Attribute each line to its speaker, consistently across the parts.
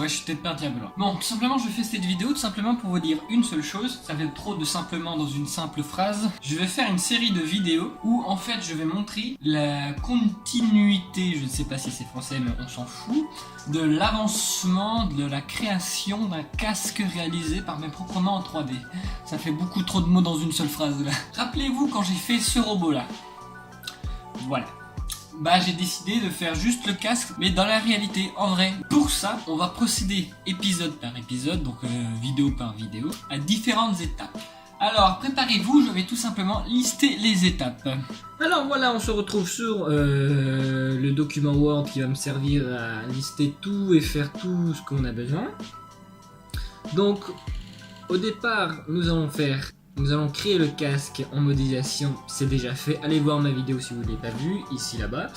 Speaker 1: ouais, je suis peut-être parti un peu loin. Bon, tout simplement, je fais cette vidéo tout simplement pour vous dire une seule chose. Ça fait trop de simplement dans une simple phrase. Je vais faire une série de vidéos où en fait je vais montrer la continuité, je ne sais pas si c'est français mais on s'en fout, de l'avancement de la création d'un casque réalisé par mes propres mains en 3D. Ça fait beaucoup trop de mots dans une seule phrase là. Rappelez-vous quand j'ai fait ce robot là. Voilà. Bah j'ai décidé de faire juste le casque, mais dans la réalité, en vrai, pour ça, on va procéder épisode par épisode, donc vidéo par vidéo, à différentes étapes. Alors préparez-vous, je vais tout simplement lister les étapes. Alors voilà, on se retrouve sur le document Word qui va me servir à lister tout et faire tout ce qu'on a besoin. Donc au départ, nous allons créer le casque en modélisation, c'est déjà fait. Allez voir ma vidéo si vous ne l'avez pas vu, ici là-bas.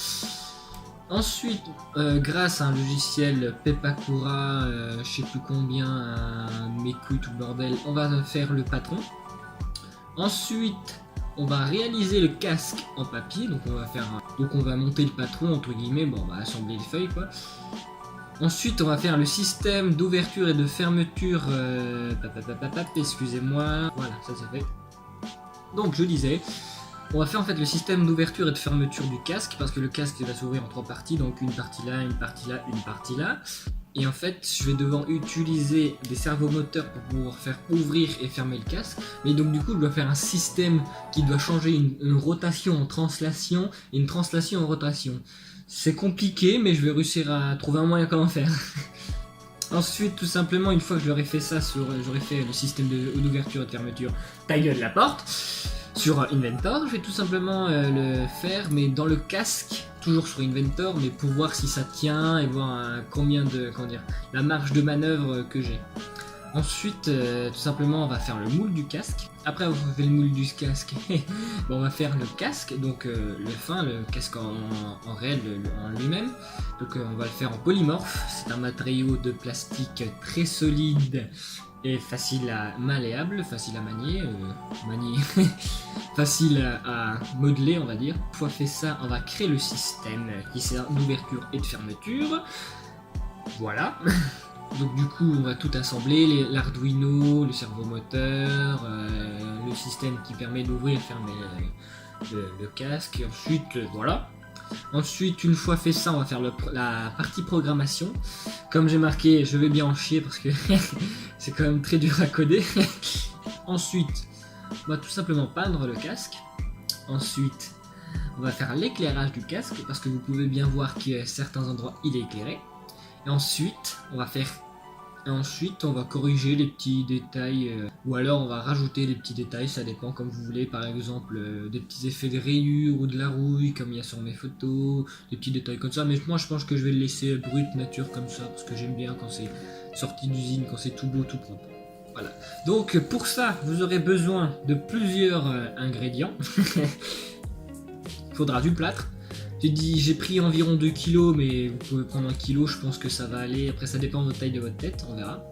Speaker 1: Ensuite, grâce à un logiciel Pepakura, je sais plus combien, Meku tout bordel, on va faire le patron. Ensuite, on va réaliser le casque en papier, donc on va monter le patron entre guillemets, bon on va assembler les feuilles quoi. Ensuite, on va faire le système d'ouverture et de fermeture. Excusez-moi. Voilà, ça c'est fait. Donc, je disais, on va faire en fait le système d'ouverture et de fermeture du casque parce que le casque va s'ouvrir en 3 parties. Donc, une partie là, une partie là, une partie là. Et en fait, je vais devoir utiliser des servomoteurs pour pouvoir faire ouvrir et fermer le casque. Mais donc, du coup, je dois faire un système qui doit changer une rotation en translation et une translation en rotation. C'est compliqué, mais je vais réussir à trouver un moyen comment faire. Ensuite, tout simplement, une fois que j'aurai fait ça, j'aurai fait le système d'ouverture et de fermeture, ta gueule la porte, sur Inventor, je vais tout simplement le faire, mais dans le casque, toujours sur Inventor, mais pour voir si ça tient et voir combien de, la marge de manœuvre que j'ai. Ensuite, tout simplement, on va faire le moule du casque. Après avoir fait le moule du casque, bon, on va faire le casque, donc le casque en réel, en lui-même. Donc on va le faire en polymorphe. C'est un matériau de plastique très solide et facile à malléable, facile à manier, facile à modeler, on va dire. Une fois fait ça, on va créer le système qui sert d'ouverture et de fermeture. Voilà. Donc du coup on va tout assembler, l'Arduino, le servomoteur, le système qui permet d'ouvrir et fermer le casque, et ensuite voilà. Ensuite une fois fait ça on va faire la partie programmation. Comme j'ai marqué je vais bien en chier parce que c'est quand même très dur à coder. Ensuite on va tout simplement peindre le casque. Ensuite on va faire l'éclairage du casque parce que vous pouvez bien voir qu'à certains endroits il est éclairé. Et ensuite, on va corriger les petits détails, ou alors on va rajouter des petits détails, ça dépend comme vous voulez, par exemple des petits effets de rayures ou de la rouille comme il y a sur mes photos, des petits détails comme ça, mais moi je pense que je vais le laisser brut nature comme ça, parce que j'aime bien quand c'est sorti d'usine, quand c'est tout beau, tout propre. Voilà. Donc pour ça, vous aurez besoin de plusieurs ingrédients. Il faudra du plâtre. J'ai pris environ 2 kg, mais vous pouvez prendre 1 kg, je pense que ça va aller. Après, ça dépend de la taille de votre tête, on verra.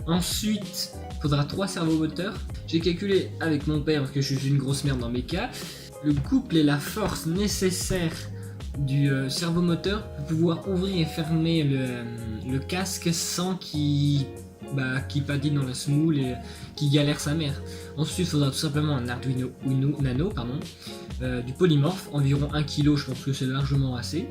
Speaker 1: Ensuite, il faudra 3 servomoteurs. J'ai calculé avec mon père, parce que je suis une grosse merde dans mes cas, le couple et la force nécessaire du servomoteur pour pouvoir ouvrir et fermer le casque sans qu'il patine dans la semoule et qui galère sa mère. Ensuite, il faudra tout simplement un Arduino Nano, du polymorphe, environ 1 kg, je pense que c'est largement assez.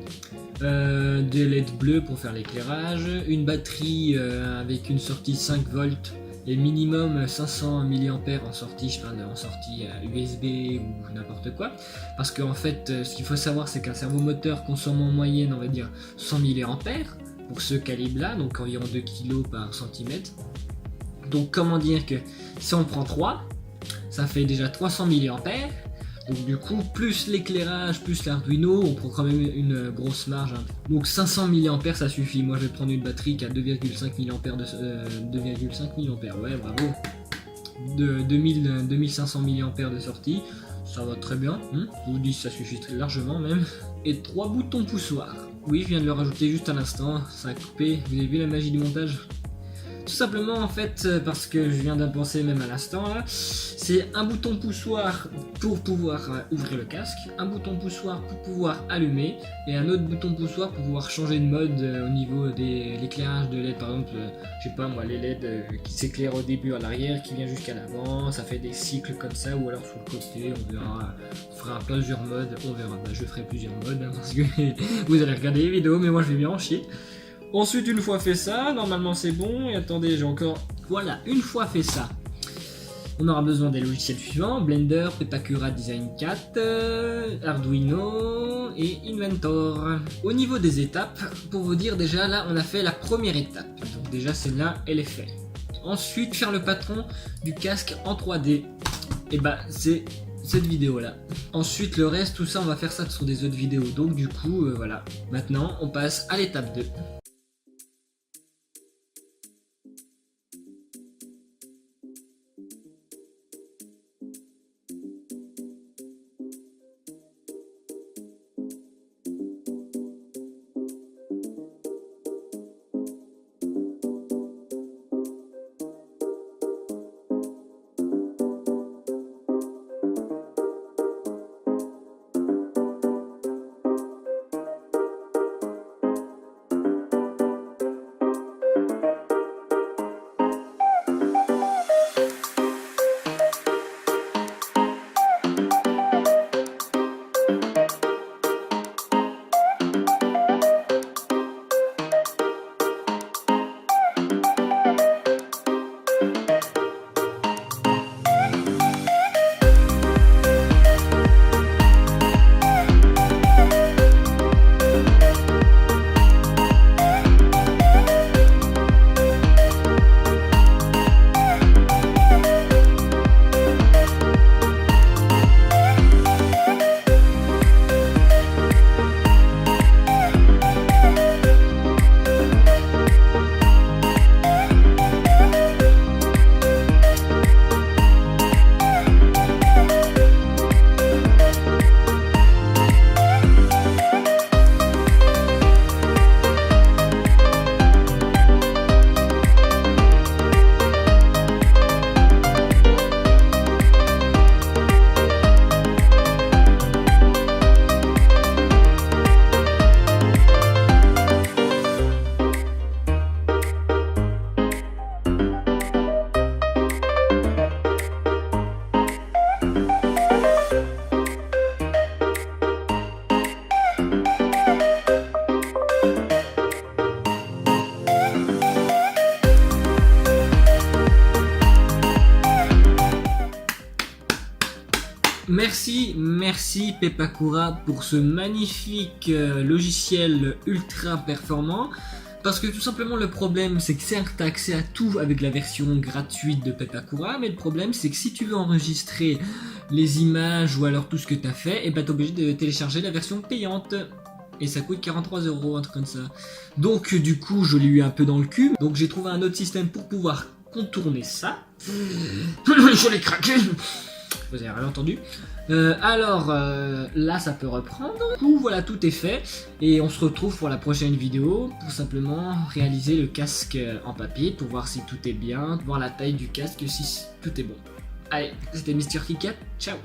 Speaker 1: Des LED bleus pour faire l'éclairage, une batterie avec une sortie 5 volts et minimum 500 mAh en sortie, en sortie USB ou n'importe quoi. Parce qu'en fait, ce qu'il faut savoir, c'est qu'un servomoteur consomme en moyenne, on va dire, 100 mAh pour ce calibre-là, donc environ 2 kg par centimètre. Donc comment dire que si on prend 3, ça fait déjà 300 mAh. Donc du coup, plus l'éclairage, plus l'Arduino, on prend quand même une grosse marge. Donc 500 mAh ça suffit. Moi je vais prendre une batterie qui a 2,5 mAh 2,5 mAh, ouais bravo. 2500 mAh de sortie, ça va très bien. Je vous dis ça suffit très largement même. Et 3 boutons poussoirs. Oui, je viens de le rajouter juste à l'instant, ça a coupé. Vous avez vu la magie du montage ? tout simplement en fait parce que je viens d'en penser même à l'instant là, c'est un bouton poussoir pour pouvoir ouvrir le casque, un bouton poussoir pour pouvoir allumer et un autre bouton poussoir pour pouvoir changer de mode au niveau de l'éclairage de LED. Par exemple, je sais pas moi, les LED qui s'éclairent au début à l'arrière, qui vient jusqu'à l'avant, ça fait des cycles comme ça, ou alors sur le côté, on verra, on fera plusieurs modes, on verra, je ferai plusieurs modes hein, parce que vous allez regarder les vidéos mais moi je vais bien en chier. Ensuite, une fois fait ça, normalement c'est bon. Et attendez, j'ai encore... Voilà, une fois fait ça, on aura besoin des logiciels suivants. Blender, Pepakura Design 4, Arduino et Inventor. Au niveau des étapes, pour vous dire déjà, là on a fait la première étape. Donc déjà celle-là, elle est faite. Ensuite, faire le patron du casque en 3D. Et bah c'est cette vidéo là. Ensuite le reste, tout ça on va faire ça sur des autres vidéos. Donc du coup, voilà. Maintenant on passe à l'étape 2. Merci Pepakura pour ce magnifique logiciel ultra performant. Parce que tout simplement le problème c'est que certes tu as accès à tout avec la version gratuite de Pepakura, mais le problème c'est que si tu veux enregistrer les images ou alors tout ce que tu as fait, et ben t'es obligé de télécharger la version payante. Et ça coûte 43 €, un truc comme ça. Donc du coup je l'ai eu un peu dans le cul. Donc j'ai trouvé un autre système pour pouvoir contourner ça. Je l'ai craqué. Vous avez rien entendu. Là ça peut reprendre. Du coup voilà, tout est fait. Et on se retrouve pour la prochaine vidéo pour simplement réaliser le casque en papier pour voir si tout est bien, voir la taille du casque, si tout est bon. Allez, c'était Mr. KitKat, ciao.